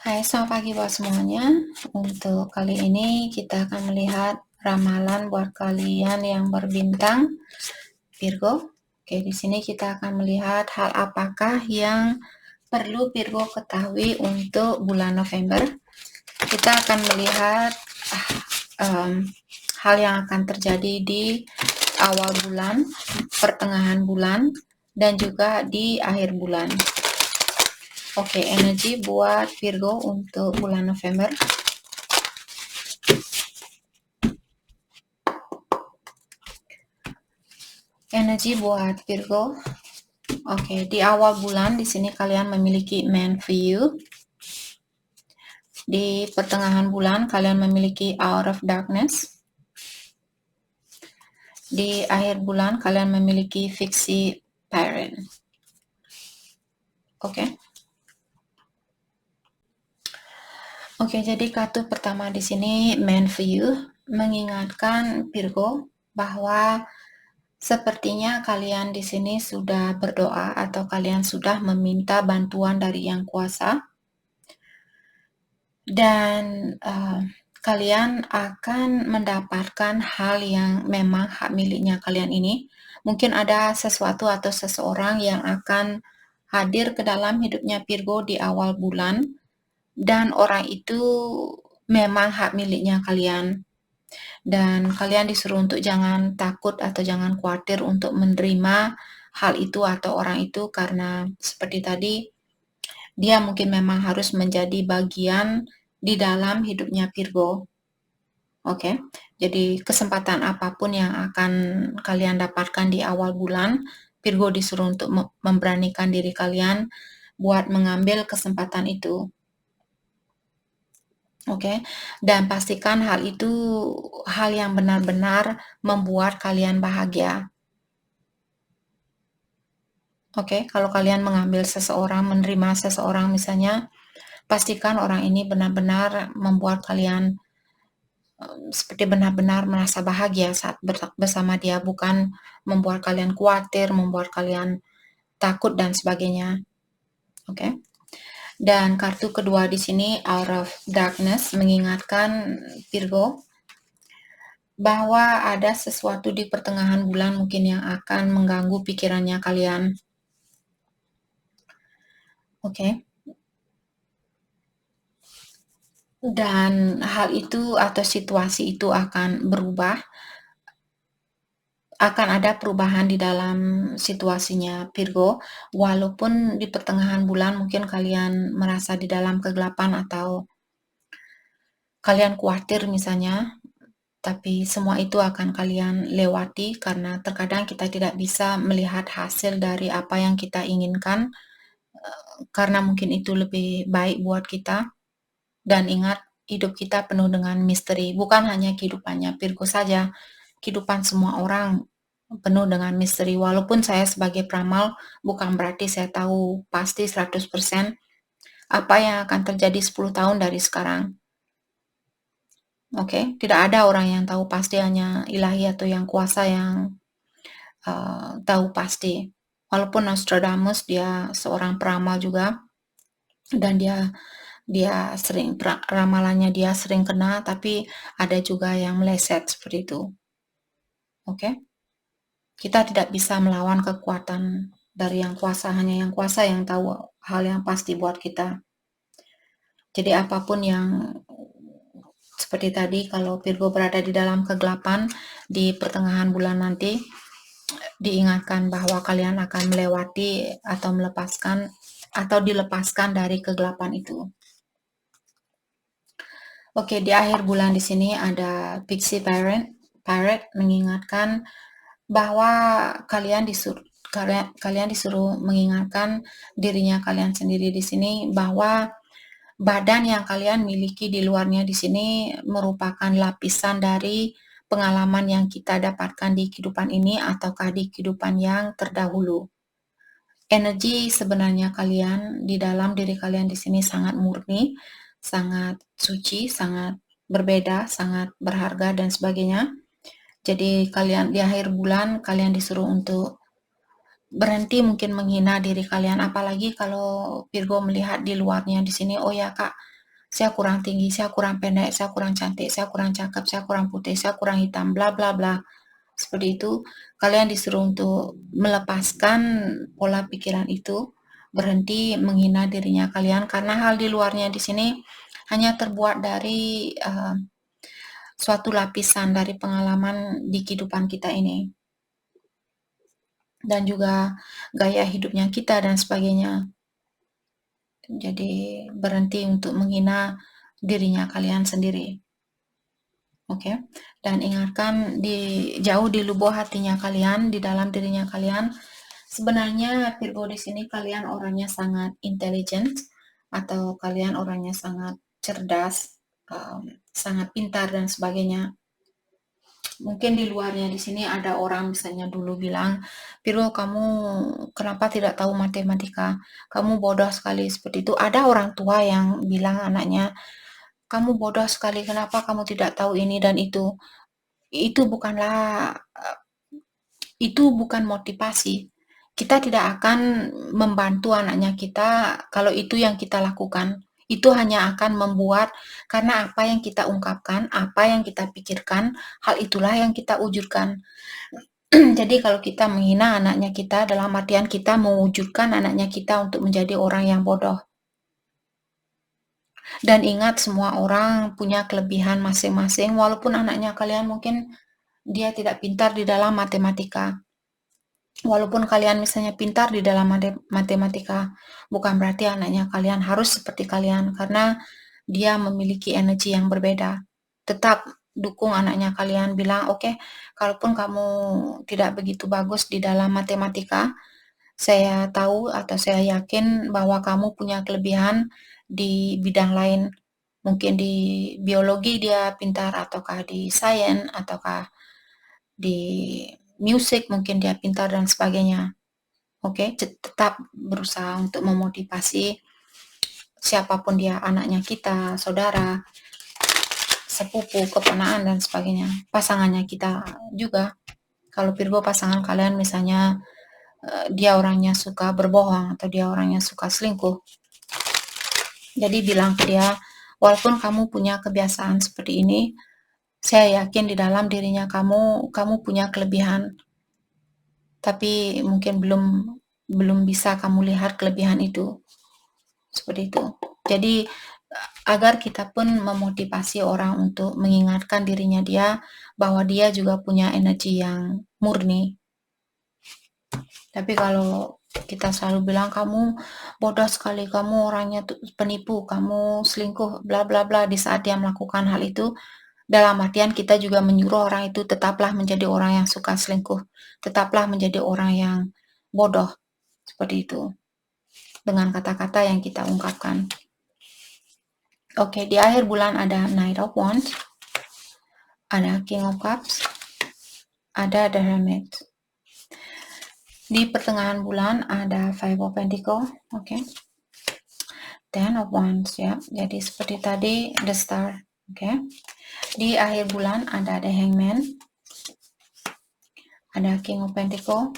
Hai, selamat pagi buat semuanya. Untuk kali ini kita akan melihat ramalan buat kalian yang berbintang Virgo. Oke, di sini kita akan melihat hal apakah yang perlu Virgo ketahui untuk bulan November. Kita akan melihat hal yang akan terjadi di awal bulan, pertengahan bulan, dan juga di akhir bulan. Oke, energi buat Virgo untuk bulan November. Energi buat Virgo. Oke, di awal bulan di sini kalian memiliki Man for You. Di pertengahan bulan kalian memiliki Out of Darkness. Di akhir bulan kalian memiliki Fixie Parent. Oke. Oke, jadi kartu pertama di sini Man for You mengingatkan Virgo bahwa sepertinya kalian di sini sudah berdoa atau kalian sudah meminta bantuan dari Yang Kuasa. Dan kalian akan mendapatkan hal yang memang hak miliknya kalian ini. Mungkin ada sesuatu atau seseorang yang akan hadir ke dalam hidupnya Virgo di awal bulan, dan orang itu memang hak miliknya kalian. Dan kalian disuruh untuk jangan takut atau jangan khawatir untuk menerima hal itu atau orang itu, karena seperti tadi, dia mungkin memang harus menjadi bagian di dalam hidupnya Virgo. Oke, jadi kesempatan apapun yang akan kalian dapatkan di awal bulan, Virgo disuruh untuk memberanikan diri kalian buat mengambil kesempatan itu. Oke, dan pastikan hal itu hal yang benar-benar membuat kalian bahagia. Oke, kalau kalian mengambil seseorang, menerima seseorang misalnya, pastikan orang ini benar-benar membuat kalian seperti benar-benar merasa bahagia saat bersama dia, bukan membuat kalian khawatir, membuat kalian takut dan sebagainya. Oke. Dan kartu kedua di sini Out of Darkness mengingatkan Virgo bahwa ada sesuatu di pertengahan bulan mungkin yang akan mengganggu pikirannya kalian. Oke. Dan hal itu atau situasi itu akan berubah. Akan ada perubahan di dalam situasinya Virgo, walaupun di pertengahan bulan mungkin kalian merasa di dalam kegelapan atau kalian khawatir misalnya, tapi semua itu akan kalian lewati karena terkadang kita tidak bisa melihat hasil dari apa yang kita inginkan, karena mungkin itu lebih baik buat kita. Dan ingat, hidup kita penuh dengan misteri, bukan hanya kehidupannya Virgo saja, kehidupan semua orang penuh dengan misteri. Walaupun saya sebagai peramal bukan berarti saya tahu pasti 100% apa yang akan terjadi 10 tahun dari sekarang. Oke, tidak ada orang yang tahu pasti, hanya ilahi atau yang kuasa yang tahu pasti. Walaupun Nostradamus dia seorang peramal juga, dan dia sering ramalannya dia sering kena, tapi ada juga yang meleset seperti itu. Oke. Kita tidak bisa melawan kekuatan dari Yang Kuasa, hanya Yang Kuasa yang tahu hal yang pasti buat kita. Jadi apapun yang seperti tadi, kalau Virgo berada di dalam kegelapan di pertengahan bulan nanti, diingatkan bahwa kalian akan melewati atau melepaskan atau dilepaskan dari kegelapan itu. Oke, di akhir bulan di sini ada Pixie Parrot mengingatkan bahwa kalian disuruh mengingatkan dirinya kalian sendiri di sini bahwa badan yang kalian miliki di luarnya di sini merupakan lapisan dari pengalaman yang kita dapatkan di kehidupan ini ataukah di kehidupan yang terdahulu. Energi sebenarnya kalian di dalam diri kalian di sini sangat murni, sangat suci, sangat berbeda, sangat berharga dan sebagainya. Jadi kalian di akhir bulan kalian disuruh untuk berhenti mungkin menghina diri kalian, apalagi kalau Virgo melihat di luarnya di sini, oh ya Kak, saya kurang tinggi, saya kurang pendek, saya kurang cantik, saya kurang cakep, saya kurang putih, saya kurang hitam, bla bla bla. Seperti itu, kalian disuruh untuk melepaskan pola pikiran itu, berhenti menghina dirinya kalian karena hal di luarnya di sini hanya terbuat dari suatu lapisan dari pengalaman di kehidupan kita ini dan juga gaya hidupnya kita dan sebagainya. Jadi berhenti untuk menghina dirinya kalian sendiri. Oke, dan ingatkan jauh di lubuk hatinya kalian, di dalam dirinya kalian, sebenarnya Virgo di sini kalian orangnya sangat intelligent atau kalian orangnya sangat cerdas, sangat pintar dan sebagainya. Mungkin di luarnya di sini ada orang misalnya dulu bilang, Virgo kamu kenapa tidak tahu matematika? Kamu bodoh sekali seperti itu. Ada orang tua yang bilang anaknya, kamu bodoh sekali, kenapa kamu tidak tahu ini dan itu? Itu bukan motivasi. Kita tidak akan membantu anaknya kita kalau itu yang kita lakukan. Itu hanya akan membuat karena apa yang kita ungkapkan, apa yang kita pikirkan, hal itulah yang kita wujudkan. Jadi kalau kita menghina anaknya kita, dalam artian kita mewujudkan anaknya kita untuk menjadi orang yang bodoh. Dan ingat semua orang punya kelebihan masing-masing, walaupun anaknya kalian mungkin dia tidak pintar di dalam matematika. Walaupun kalian misalnya pintar di dalam matematika, bukan berarti anaknya kalian harus seperti kalian, karena dia memiliki energi yang berbeda. Tetap dukung anaknya kalian, bilang, oke, kalaupun kamu tidak begitu bagus di dalam matematika, saya tahu atau saya yakin bahwa kamu punya kelebihan di bidang lain. Mungkin di biologi dia pintar, ataukah di sains, ataukah di musik mungkin dia pintar dan sebagainya. Oke, tetap berusaha untuk memotivasi siapapun dia, anaknya kita, saudara, sepupu, keponakan dan sebagainya. Pasangannya kita juga. Kalau Virgo pasangan kalian misalnya dia orangnya suka berbohong atau dia orangnya suka selingkuh. Jadi bilang ke dia, walaupun kamu punya kebiasaan seperti ini, saya yakin di dalam dirinya kamu punya kelebihan. Tapi mungkin belum bisa kamu lihat kelebihan itu. Seperti itu. Jadi agar kita pun memotivasi orang untuk mengingatkan dirinya dia bahwa dia juga punya energi yang murni. Tapi kalau kita selalu bilang kamu bodoh sekali, kamu orangnya penipu, kamu selingkuh, bla bla bla, di saat dia melakukan hal itu, dalam artian kita juga menyuruh orang itu tetaplah menjadi orang yang suka selingkuh, tetaplah menjadi orang yang bodoh, seperti itu, dengan kata-kata yang kita ungkapkan. Oke, di akhir bulan ada Knight of Wands, ada King of Cups, ada The Hermit. Di pertengahan bulan ada Five of Pentacles, oke. Ten of Wands, ya. Jadi seperti tadi, The Star, oke. Di akhir bulan ada The Hangman, ada King of Pentacles,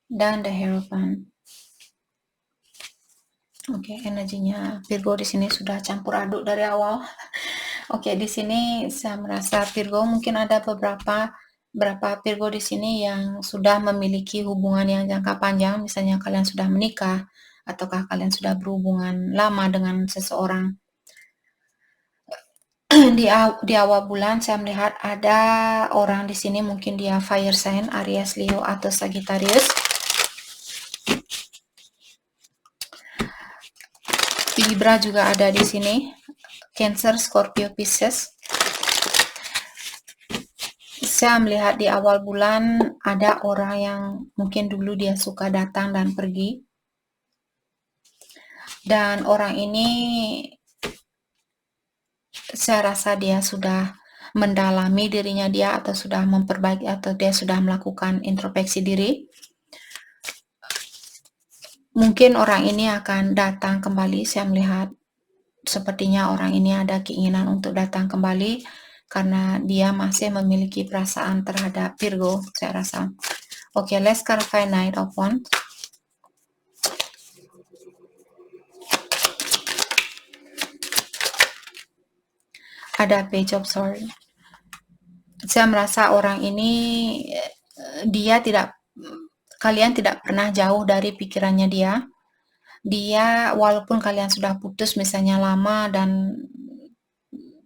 dan The Hierophant. Oke, energinya Virgo di sini sudah campur aduk dari awal. Oke, di sini saya merasa Virgo mungkin ada beberapa Virgo di sini yang sudah memiliki hubungan yang jangka panjang, misalnya kalian sudah menikah ataukah kalian sudah berhubungan lama dengan seseorang. Di awal bulan saya melihat ada orang di sini, mungkin dia fire sign, Aries, Leo, atau Sagittarius. Libra juga ada di sini, Cancer, Scorpio, Pisces. Saya melihat di awal bulan ada orang yang mungkin dulu dia suka datang dan pergi. Dan orang ini saya rasa dia sudah mendalami dirinya dia atau sudah memperbaiki atau dia sudah melakukan introspeksi diri. Mungkin orang ini akan datang kembali. Saya melihat sepertinya orang ini ada keinginan untuk datang kembali karena dia masih memiliki perasaan terhadap Virgo, saya rasa. Oke, let's clarify Knight of Wands. ada Page of Swords. Saya merasa orang ini kalian tidak pernah jauh dari pikirannya dia. Dia walaupun kalian sudah putus misalnya lama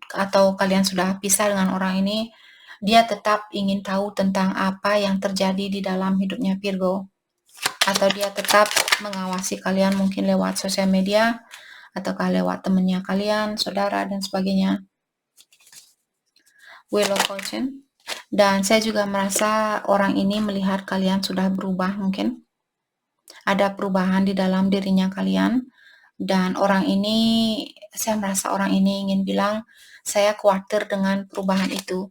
atau kalian sudah pisah dengan orang ini, dia tetap ingin tahu tentang apa yang terjadi di dalam hidupnya Virgo. Atau dia tetap mengawasi kalian mungkin lewat sosial media, ataukah lewat temannya kalian, saudara, dan sebagainya. Wheel of Fortune. Dan saya juga merasa orang ini melihat kalian sudah berubah mungkin. Ada perubahan di dalam dirinya kalian. Dan saya merasa orang ini ingin bilang, saya khawatir dengan perubahan itu.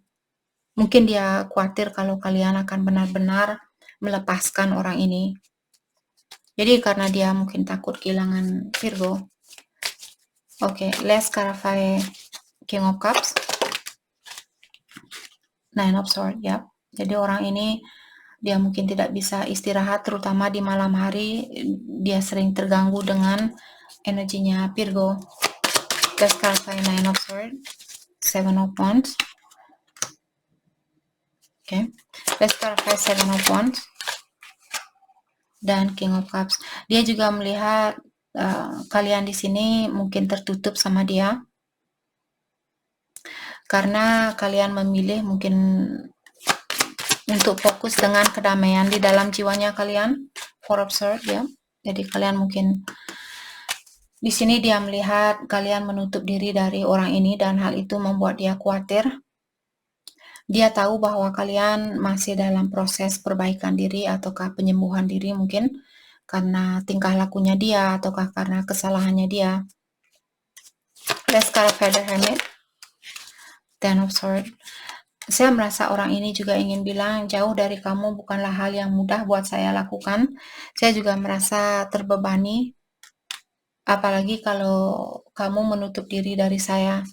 Mungkin dia khawatir kalau kalian akan benar-benar melepaskan orang ini. Jadi karena dia mungkin takut kehilangan Virgo. Oke, let's clarify King of Cups. Nine of Swords, ya. Jadi orang ini dia mungkin tidak bisa istirahat, terutama di malam hari. Dia sering terganggu dengan energinya Virgo. Let's clarify Nine of Swords, Seven of Wands. Okay, let's clarify Seven of Wands dan King of Cups. Dia juga melihat kalian di sini mungkin tertutup sama dia karena kalian memilih mungkin untuk fokus dengan kedamaian di dalam jiwanya kalian. Four of Swords, ya. Jadi kalian mungkin di sini dia melihat kalian menutup diri dari orang ini dan hal itu membuat dia khawatir. Dia tahu bahwa kalian masih dalam proses perbaikan diri ataukah penyembuhan diri mungkin karena tingkah lakunya dia ataukah karena kesalahannya dia. Let's clarify the Hermit. Ten of Swords. Saya merasa orang ini juga ingin bilang jauh dari kamu bukanlah hal yang mudah buat saya lakukan. Saya juga merasa terbebani. Apalagi kalau kamu menutup diri dari saya.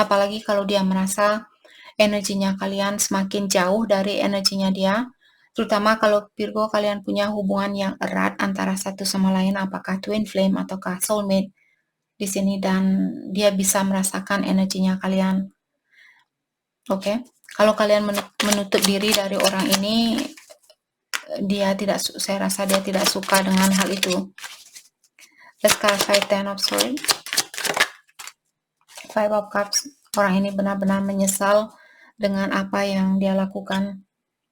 Apalagi kalau dia merasa energinya kalian semakin jauh dari energinya dia. Terutama kalau Virgo kalian punya hubungan yang erat antara satu sama lain, apakah twin flame ataukah soulmate di sini, dan dia bisa merasakan energinya kalian. Oke, kalau kalian menutup diri dari orang ini, saya rasa dia tidak suka dengan hal itu. Let's clarify Ten of Swords, Five of Cups. Orang ini benar-benar menyesal dengan apa yang dia lakukan.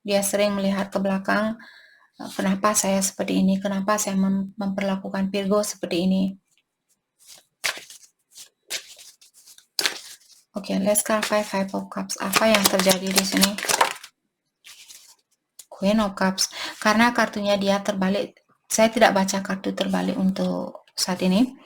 Dia sering melihat ke belakang, kenapa saya seperti ini, kenapa saya memperlakukan Virgo seperti ini. Oke, let's clarify Five of Cups. Apa yang terjadi di sini? Queen of Cups. Karena kartunya dia terbalik. Saya tidak baca kartu terbalik untuk saat ini.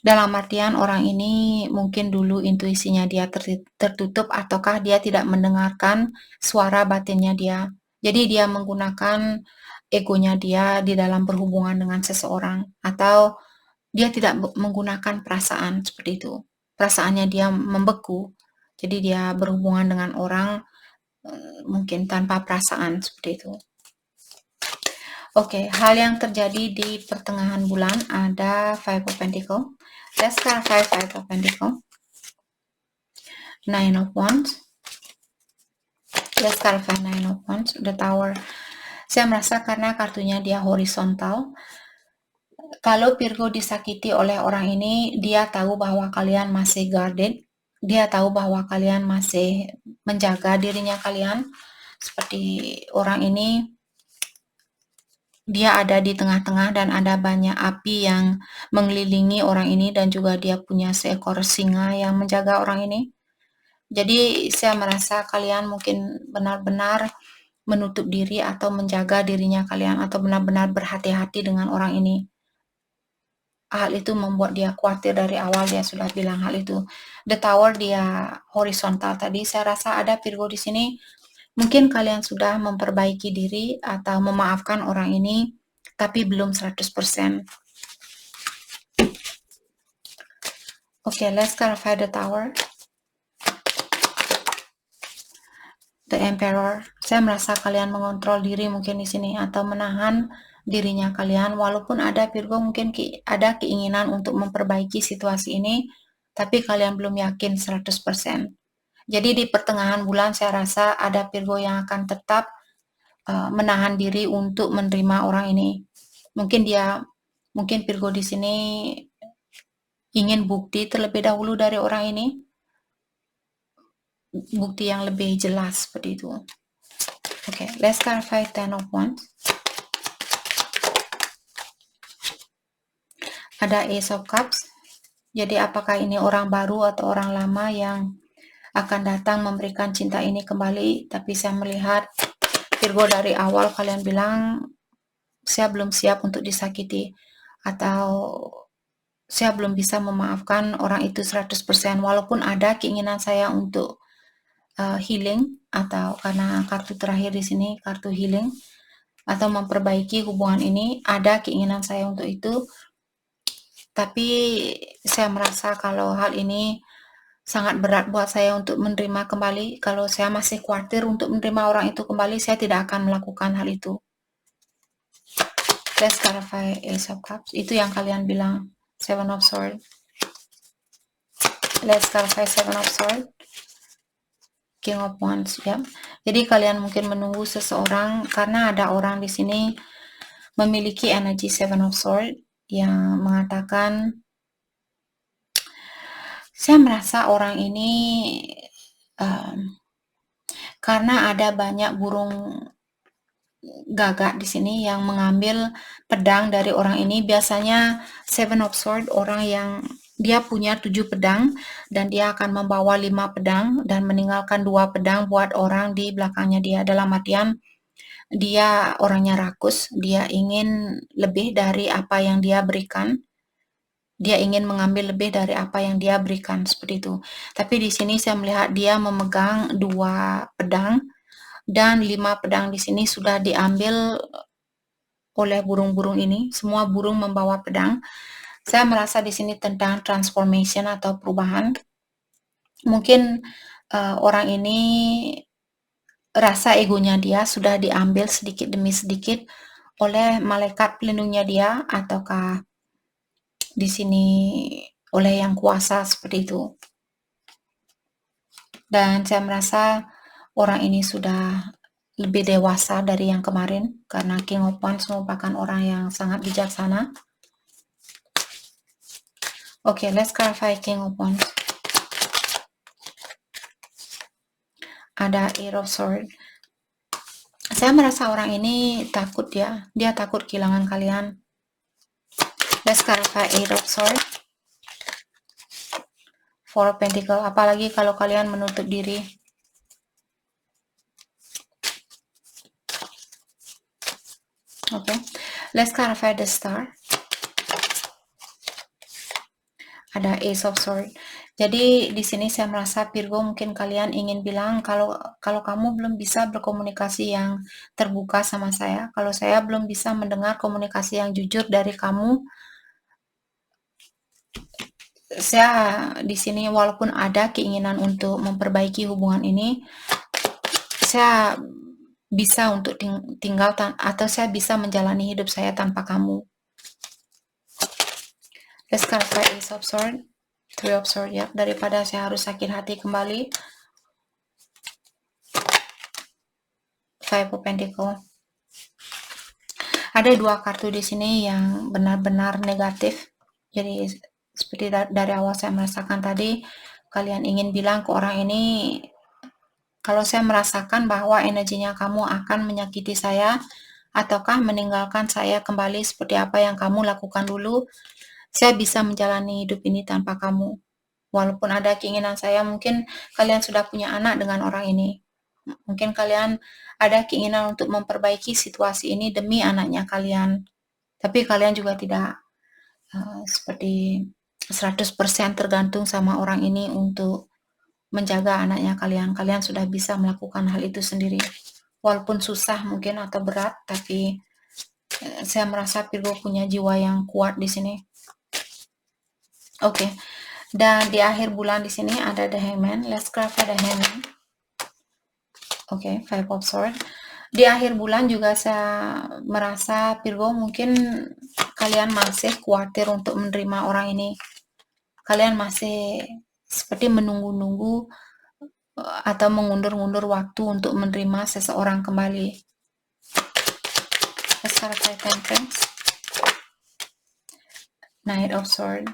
Dalam artian orang ini mungkin dulu intuisinya dia tertutup ataukah dia tidak mendengarkan suara batinnya dia. Jadi dia menggunakan egonya dia di dalam berhubungan dengan seseorang, atau dia tidak menggunakan perasaan seperti itu. Perasaannya dia membeku. Jadi dia berhubungan dengan orang mungkin tanpa perasaan seperti itu. Oke, hal yang terjadi di pertengahan bulan ada Five of Pentacles. Let's clarify Five of Pentacles. Nine of Wands. Let's clarify Nine of Wands. The Tower. Saya merasa karena kartunya dia horizontal. Kalau Virgo disakiti oleh orang ini, dia tahu bahwa kalian masih guarded. Dia tahu bahwa kalian masih menjaga dirinya kalian. Seperti orang ini, dia ada di tengah-tengah dan ada banyak api yang mengelilingi orang ini, dan juga dia punya seekor singa yang menjaga orang ini. Jadi saya merasa kalian mungkin benar-benar menutup diri atau menjaga dirinya kalian, atau benar-benar berhati-hati dengan orang ini. Hal itu membuat dia khawatir dari awal, dia sudah bilang hal itu. The Tower dia horizontal tadi, saya rasa ada Virgo di sini. Mungkin kalian sudah memperbaiki diri atau memaafkan orang ini, tapi belum 100%. Oke, let's clarify the Tower. The Emperor. Saya merasa kalian mengontrol diri mungkin di sini, atau menahan dirinya kalian. Walaupun ada Virgo mungkin ada keinginan untuk memperbaiki situasi ini, tapi kalian belum yakin 100%. Jadi di pertengahan bulan saya rasa ada Virgo yang akan tetap menahan diri untuk menerima orang ini. Mungkin Virgo di sini ingin bukti terlebih dahulu dari orang ini, bukti yang lebih jelas seperti itu. Okay, let's clarify 10 of Wands. Ada Ace of Cups. Jadi apakah ini orang baru atau orang lama yang akan datang memberikan cinta ini kembali? Tapi saya melihat Virgo dari awal kalian bilang saya belum siap untuk disakiti, atau saya belum bisa memaafkan orang itu 100%, walaupun ada keinginan saya untuk healing, atau karena kartu terakhir di sini kartu healing atau memperbaiki hubungan ini, ada keinginan saya untuk itu. Tapi saya merasa kalau hal ini sangat berat buat saya untuk menerima kembali. Kalau saya masih khawatir untuk menerima orang itu kembali, saya tidak akan melakukan hal itu. Let's clarify Ace of Cups. Itu yang kalian bilang. Seven of Swords. Let's clarify Seven of Swords. King of Wands, ya. Jadi kalian mungkin menunggu seseorang karena ada orang di sini memiliki energi Seven of Swords yang mengatakan, saya merasa orang ini karena ada banyak burung gagak di sini yang mengambil pedang dari orang ini. Biasanya Seven of Swords orang yang dia punya 7 pedang dan dia akan membawa 5 pedang dan meninggalkan 2 pedang buat orang di belakangnya dia. Dalam artian dia orangnya rakus, dia ingin lebih dari apa yang dia berikan. Dia ingin mengambil lebih dari apa yang dia berikan, seperti itu. Tapi di sini saya melihat dia memegang 2 pedang dan 5 pedang di sini sudah diambil oleh burung-burung ini. Semua burung membawa pedang. Saya merasa di sini tentang transformation atau perubahan. Mungkin orang ini rasa egonya dia sudah diambil sedikit demi sedikit oleh malaikat pelindungnya dia, ataukah di sini oleh yang kuasa, seperti itu. Dan saya merasa orang ini sudah lebih dewasa dari yang kemarin, karena King of Wands merupakan orang yang sangat bijaksana. Okay, let's clarify King of Wands. Ada Eight of Swords. Saya merasa orang ini takut ya, dia takut kehilangan kalian. Let's clarify Eight of Swords. Four of Pentacles, apalagi kalau kalian menutup diri. Okay, let's clarify the Star. Ada Ace of Swords. Jadi di sini saya merasa Virgo mungkin kalian ingin bilang kalau kamu belum bisa berkomunikasi yang terbuka sama saya, kalau saya belum bisa mendengar komunikasi yang jujur dari kamu, saya di sini walaupun ada keinginan untuk memperbaiki hubungan ini, saya bisa untuk tinggal atau saya bisa menjalani hidup saya tanpa kamu. Let's clarify Ace of Swords, Three of Swords, ya. Daripada saya harus sakit hati kembali. Five of Pentacles. Ada 2 kartu di sini yang benar-benar negatif. Jadi seperti dari awal saya merasakan tadi, kalian ingin bilang ke orang ini, kalau saya merasakan bahwa energinya kamu akan menyakiti saya, ataukah meninggalkan saya kembali seperti apa yang kamu lakukan dulu, saya bisa menjalani hidup ini tanpa kamu. Walaupun ada keinginan saya, mungkin kalian sudah punya anak dengan orang ini. Mungkin kalian ada keinginan untuk memperbaiki situasi ini demi anaknya kalian. Tapi kalian juga tidak seperti 100% tergantung sama orang ini untuk menjaga anaknya kalian. Kalian sudah bisa melakukan hal itu sendiri. Walaupun susah mungkin atau berat, tapi saya merasa Virgo punya jiwa yang kuat di sini. Oke. Dan di akhir bulan di sini ada The Hangman. Let's clarify The Hangman. Oke, Five of Swords. Di akhir bulan juga saya merasa Virgo mungkin kalian masih khawatir untuk menerima orang ini. kalian masih seperti menunggu-nunggu atau mengundur-undur waktu untuk menerima seseorang kembali. Let's clarify Temperance. Knight of Swords.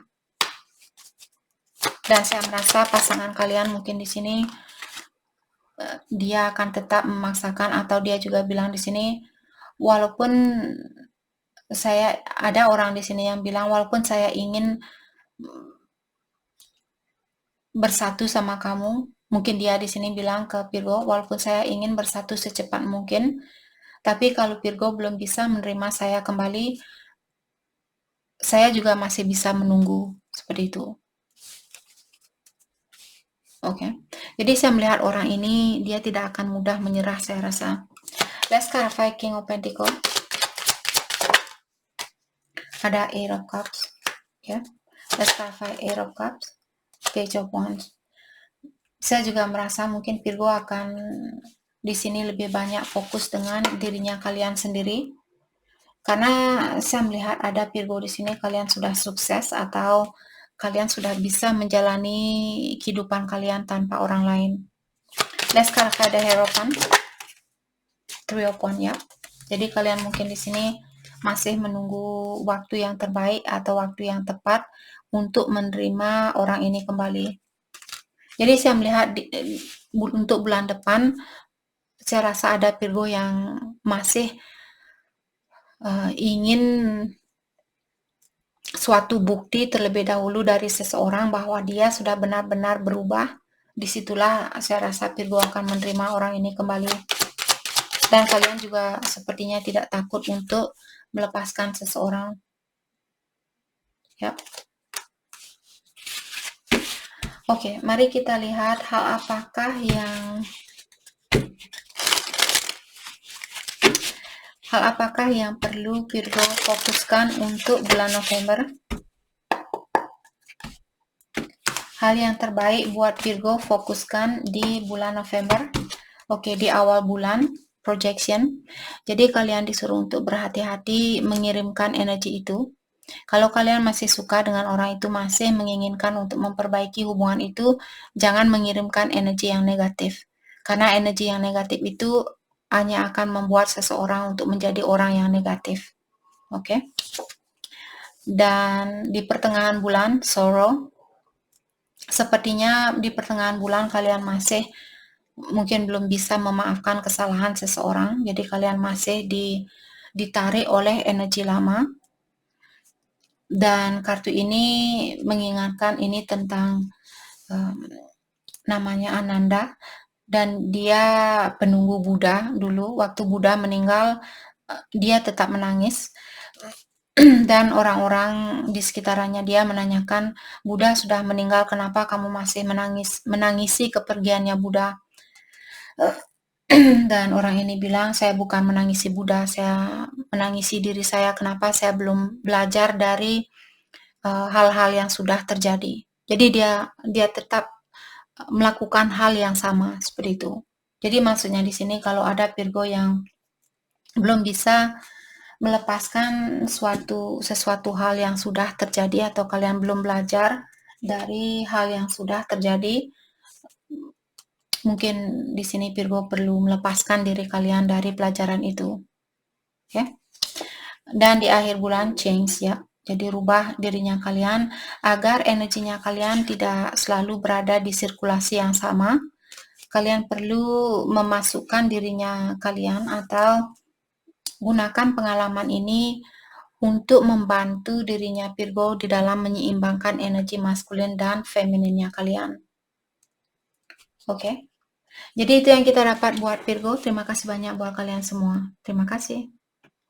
Dan saya merasa pasangan kalian mungkin di sini dia akan tetap memaksakan, atau dia juga bilang di sini, walaupun ada orang di sini yang bilang walaupun saya ingin bersatu sama kamu, mungkin dia di sini bilang ke Virgo, walaupun saya ingin bersatu secepat mungkin, tapi kalau Virgo belum bisa menerima saya kembali, saya juga masih bisa menunggu, seperti itu. Oke. Jadi saya melihat orang ini, dia tidak akan mudah menyerah, saya rasa. Let's clarify King of Pentacles. Ada Eight of Cups. Ya. Let's clarify Eight of Cups. Page of Wands. Saya juga merasa mungkin Virgo akan di sini lebih banyak fokus dengan dirinya kalian sendiri. Karena saya melihat ada Virgo di sini, kalian sudah sukses atau kalian sudah bisa menjalani kehidupan kalian tanpa orang lain. Let's clarify the Hierophant. Three of Wands, ya. Jadi kalian mungkin di sini masih menunggu waktu yang terbaik atau waktu yang tepat untuk menerima orang ini kembali. Jadi saya melihat untuk bulan depan, saya rasa ada Virgo yang masih ingin suatu bukti terlebih dahulu dari seseorang bahwa dia sudah benar-benar berubah. Disitulah saya rasa Virgo akan menerima orang ini kembali. Dan kalian juga sepertinya tidak takut untuk melepaskan seseorang. Ya. Oke, mari kita lihat hal apakah yang perlu Virgo fokuskan untuk bulan November. Hal yang terbaik buat Virgo fokuskan di bulan November. Oke, di awal bulan, projection. Jadi kalian disuruh untuk berhati-hati mengirimkan energi itu. Kalau kalian masih suka dengan orang itu, masih menginginkan untuk memperbaiki hubungan itu, jangan mengirimkan energi yang negatif. Karena energi yang negatif itu hanya akan membuat seseorang untuk menjadi orang yang negatif. Oke. Dan di pertengahan bulan, sorrow. Sepertinya di pertengahan bulan kalian masih mungkin belum bisa memaafkan kesalahan seseorang. Jadi kalian masih ditarik oleh energi lama. Dan kartu ini mengingatkan ini tentang namanya Ananda, dan dia penunggu Buddha dulu. Waktu Buddha meninggal, dia tetap menangis. Dan orang-orang di sekitarnya dia menanyakan, Buddha sudah meninggal, kenapa kamu masih menangisi kepergiannya Buddha? Dan orang ini bilang, saya bukan menangisi Buddha, saya menangisi diri saya. Kenapa saya belum belajar dari hal-hal yang sudah terjadi. Jadi dia tetap melakukan hal yang sama seperti itu. Jadi maksudnya di sini kalau ada Virgo yang belum bisa melepaskan sesuatu hal yang sudah terjadi, atau kalian belum belajar dari hal yang sudah terjadi, mungkin di sini Virgo perlu melepaskan diri kalian dari pelajaran itu. Oke. Dan di akhir bulan change, ya. Jadi rubah dirinya kalian agar energinya kalian tidak selalu berada di sirkulasi yang sama. Kalian perlu memasukkan dirinya kalian atau gunakan pengalaman ini untuk membantu dirinya Virgo di dalam menyeimbangkan energi maskulin dan femininnya kalian. Oke. Jadi itu yang kita dapat buat Virgo. Terima kasih banyak buat kalian semua. Terima kasih.